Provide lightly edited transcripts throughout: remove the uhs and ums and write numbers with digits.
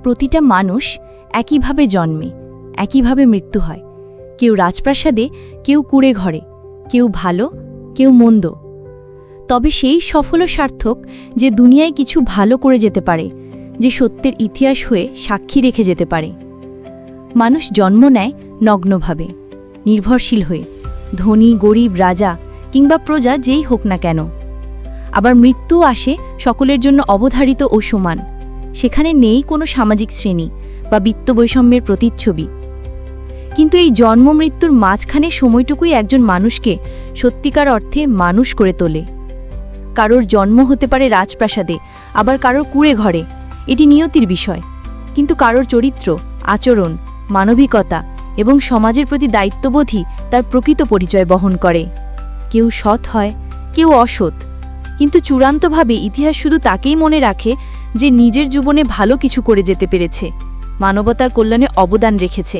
প্রতিটা মানুষ একইভাবে জন্মে, একইভাবে মৃত্যু হয়। কেউ রাজপ্রাসাদে, কেউ কুঁড়ে ঘরে, কেউ ভালো, কেউ মন্দ। তবে সেই সফল সার্থক যে দুনিয়ায় কিছু ভালো করে যেতে পারে, যে সত্যের ইতিহাস হয়ে সাক্ষী রেখে যেতে পারে। মানুষ জন্ম নেয় নগ্নভাবে, নির্ভরশীল হয়ে, ধনী গরিব রাজা কিংবা প্রজা যেই হোক না কেন। আবার মৃত্যু আসে সকলের জন্য অবধারিত ও সমান। সেখানে নেই কোনো সামাজিক শ্রেণী বা বিত্ত বৈষম্যের প্রতিচ্ছবি। কিন্তু এই জন্ম মৃত্যুর মাঝখানে সময়টুকুই একজন মানুষকে সত্যিকার অর্থে মানুষ করে তোলে। কারোর জন্ম হতে পারে রাজপ্রাসাদে, আবার কারোর কুঁড়ে ঘরে, এটি নিয়তির বিষয়। কিন্তু কারোর চরিত্র, আচরণ, মানবিকতা এবং সমাজের প্রতি দায়িত্ববোধই তার প্রকৃত পরিচয় বহন করে। কেউ সৎ হয়, কেউ অসৎ, কিন্তু চূড়ান্তভাবে ইতিহাস শুধু তাকেই মনে রাখে যে নিজের জীবনে ভালো কিছু করে যেতে পেরেছে, মানবতার কল্যাণে অবদান রেখেছে।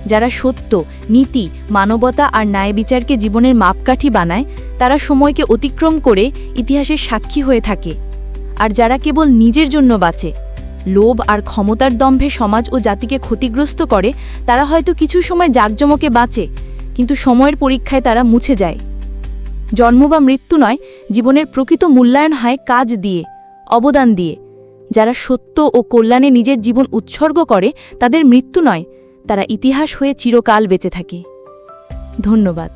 যারা সত্য, নীতি, মানবতা আর ন্যায় বিচারকে জীবনের মাপকাঠি বানায়, তারা সময়কে অতিক্রম করে ইতিহাসের সাক্ষী হয়ে থাকে। আর যারা কেবল নিজের জন্য বাঁচে, লোভ আর ক্ষমতার দম্ভে সমাজ ও জাতিকে ক্ষতিগ্রস্ত করে, তারা হয়তো কিছু সময় জাঁকজমকে বাঁচে, কিন্তু সময়ের পরীক্ষায় তারা মুছে যায়। জন্ম বা মৃত্যু নয়, জীবনের প্রকৃত মূল্যায়ন হয় কাজ দিয়ে, অবদান দিয়ে। যারা সত্য ও কল্যাণে নিজের জীবন উৎসর্গ করে, তাদের মৃত্যু নয়, তারা ইতিহাস হয়ে চিরকাল বেঁচে থাকে। ধন্যবাদ।